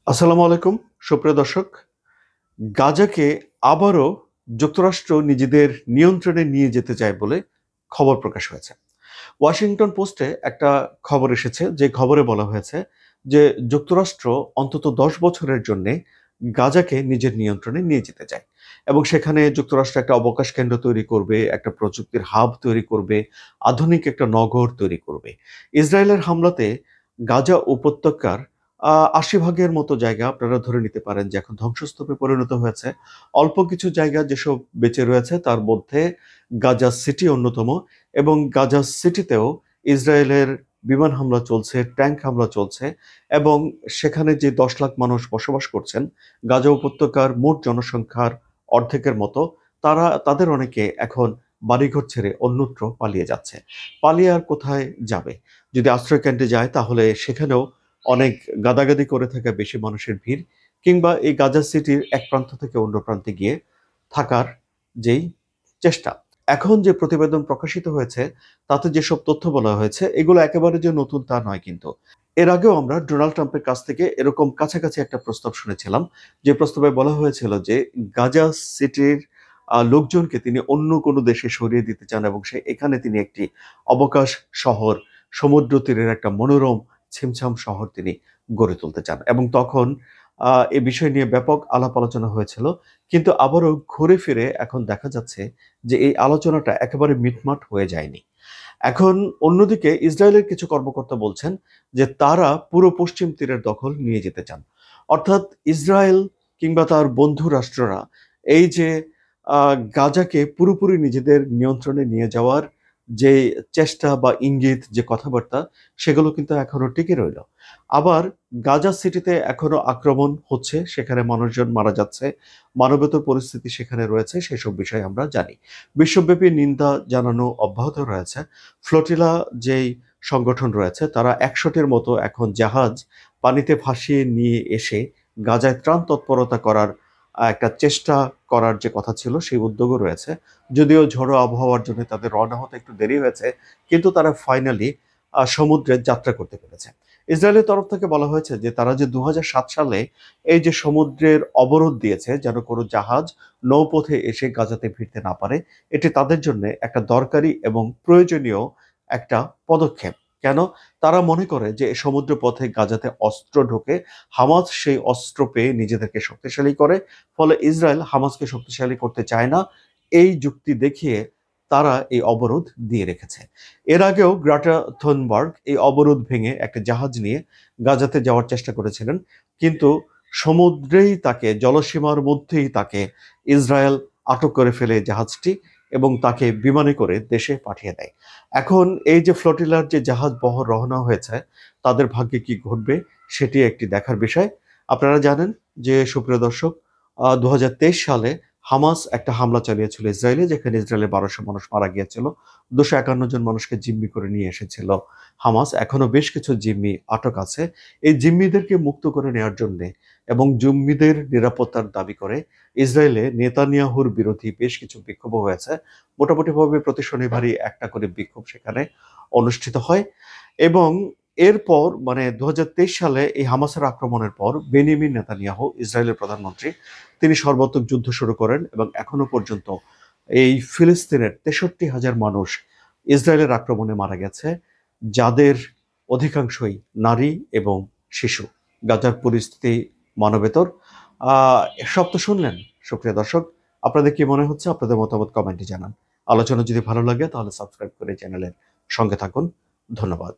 আসসালামু আলাইকুম সুপ্রিয় দর্শক। গাজাকে আবারও যুক্তরাষ্ট্র নিজেদের নিয়ন্ত্রণে নিয়ে যেতে চায় বলে খবর প্রকাশ হয়েছে। ওয়াশিংটন পোস্টে একটা খবর এসেছে, যে খবরে বলা হয়েছে যে যুক্তরাষ্ট্র অন্তত 10 বছরের জন্য গাজাকে নিজের নিয়ন্ত্রণে নিয়ে যেতে চায় এবং সেখানে যুক্তরাষ্ট্র একটা অবকাশ কেন্দ্র তৈরি করবে, একটা প্রযুক্তির হাব তৈরি করবে, আধুনিক একটা নগর তৈরি করবে। ইসরায়েলের হামলাতে গাজা উপত্যকার ৮০ ভাগের মতো জায়গা আপনারা ধরে নিতে পারেন যে এখন ধ্বংসস্তূপে পরিণত হয়েছে। অল্প কিছু জায়গা যেসব বেঁচে রয়েছে তার মধ্যে গাজা সিটি অন্যতম, এবং গাজা সিটিতেও ইসরায়েলের বিমান হামলা চলছে, ট্যাঙ্ক হামলা চলছে, এবং সেখানে যে 10 লাখ মানুষ বসবাস করছেন, গাজা উপত্যকার মোট জনসংখ্যার অর্ধেকের মতো, তাদের অনেকে এখন বাড়িঘর ছেড়ে অন্যত্র পালিয়ে যাচ্ছে। পালিয়ে আর কোথায় যাবে? যদি আশ্রয় কেন্দ্রে যায় তাহলে সেখানেও অনেক গাদাগাদি করে থাকা বেশি মানুষের ভিড়, কিংবা এই গাজা সিটির এক প্রান্ত থেকে অন্য প্রান্তে গিয়ে থাকার যেই চেষ্টা। এখন যে প্রতিবেদন প্রকাশিত হয়েছে তাতে যেসব তথ্য বলা হয়েছে এগুলো একেবারে যে নতুন তা নয়, কিন্তু এর আগেও আমরা ডোনাল্ড ট্রাম্পের কাছ থেকে এরকম কাছাকাছি একটা প্রস্তাব শুনেছিলাম, যে প্রস্তাবে বলা হয়েছিল যে গাজা সিটির লোকজনকে তিনি অন্য কোনো দেশে সরিয়ে দিতে চান এবং এখানে তিনি একটি অবকাশ শহর, সমুদ্র তীরের একটা মনোরম ছিমছাম শহর তিনি গড়ে তুলতে চান, এবং তখন এ বিষয় নিয়ে ব্যাপক আলাপ আলোচনা হয়েছিল। কিন্তু আবারও ঘুরে ফিরে এখন দেখা যাচ্ছে যে এই আলোচনাটা একেবারে মিটমাট হয়ে যায়নি। এখন অন্যদিকে ইসরায়েলের কিছু কর্মকর্তা বলছেন যে তারা পুরো পশ্চিম তীরের দখল নিয়ে যেতে চান। অর্থাৎ ইসরায়েল কিংবা তার বন্ধু রাষ্ট্ররা এই যে গাজাকে পুরোপুরি নিজেদের নিয়ন্ত্রণে নিয়ে যাওয়ার যে চেষ্টা বা ইঙ্গিত, যে কথাবার্তা, সেগুলো কিন্তু এখনো টিকে রইল। আবার গাজা সিটিতে এখনো আক্রমণ হচ্ছে, সেখানে মানুষজন মারা যাচ্ছে, মানবেতর পরিস্থিতি সেখানে রয়েছে, সেসব বিষয় আমরা জানি। বিশ্বব্যাপী নিন্দা জানানো অব্যাহত রয়েছে। ফ্লোটিলা যেই সংগঠন রয়েছে তারা ১০০টির মতো এখন জাহাজ পানিতে ভাসিয়ে নিয়ে এসে গাজায় ত্রাণ তৎপরতা করার একটা চেষ্টা করার যে কথা ছিল সেই উদ্যোগও রয়েছে। যদিও ঝড়ো আবহাওয়ার জন্য তাদের রওনা হতে একটু দেরি হয়েছে, কিন্তু তারা ফাইনালি সমুদ্রে যাত্রা করতে পেরেছে। ইসরায়েলের তরফ থেকে বলা হয়েছে যে তারা যে ২০০৭ সালে এই যে সমুদ্রের অবরোধ দিয়েছে যেন কোনো জাহাজ নৌপথে এসে গাজাতে ভিড়তে না পারে, এটি তাদের জন্য একটা দরকারি এবং প্রয়োজনীয় একটা পদক্ষেপ। কেন? তারা মনে করে যে সমুদ্র পথে গাজাতে অস্ত্র ঢোকে, হামাস সেই অস্ত্র পেয়ে নিজেদেরকে শক্তিশালী করে, ফলে ইসরায়েল হামাসকে শক্তিশালী করতে চায় না, এই যুক্তি দেখিয়ে তারা এই অবরোধ দিয়ে রেখেছে। এর আগেও গ্রাটা থুনবার্গ এই অবরোধ ভেঙে একটা জাহাজ নিয়ে গাজাতে যাওয়ার চেষ্টা করেছিলেন, কিন্তু সমুদ্রেই তাকে, জলসীমার মধ্যেই তাকে ইসরায়েল আটক করে ফেলে জাহাজটি এবং তাকে বিমানে করে দেশে পাঠিয়ে দেয়। এখন এই যে ফ্লোটিলার যে জাহাজ বহর রওনা হয়েছে তাদের ভাগ্যে কি ঘটবে সেটি একটি দেখার বিষয়। আপনারা জানেন যে সুপ্রিয় দর্শক, ২০২৩ সালে হামাস একটা হামলা চালিয়েছিল ইসরায়েলে, যেখানে ইসরায়েলের ১২০০ মানুষ মারা গিয়েছিল। ২৫১ জন মানুষকে জিম্মি করে নিয়ে এসেছিল হামাস। এখনো বেশ কিছু জিম্মি আটক আছে। এই জিম্মিদেরকে মুক্ত করে নেওয়ার জন্য এবং জিম্মিদের নিরাপত্তার দাবি করে ইসরায়েলে নেতানিয়াহুর বিরোধী বেশ কিছু বিক্ষোভ হয়েছে। মোটামুটিভাবে প্রতি শনিবারই একটা করে বিক্ষোভ সেখানে অনুষ্ঠিত হয়, এবং এরপর মানে ২০২৩ সালে এই হামাসের আক্রমণের পর বেনিয়ামিন নেতানিয়াহু, ইসরায়েলের প্রধানমন্ত্রী, তিনি সর্বাত্মক যুদ্ধ শুরু করেন এবং এখনো পর্যন্ত এই ফিলিস্তিনের ৬৩,০০০ মানুষ ইসরায়েলের আক্রমণে মারা গেছে, যাদের অধিকাংশই নারী এবং শিশু। গাজার পরিস্থিতি মানবেতর। সব তো শুনলেন সুপ্রিয় দর্শক। আপনাদের কি মনে হচ্ছে? আপনাদের মতামত কমেন্টে জানান। আলোচনা যদি ভালো লাগে তাহলে সাবস্ক্রাইব করে চ্যানেলের সঙ্গে থাকুন। ধন্যবাদ।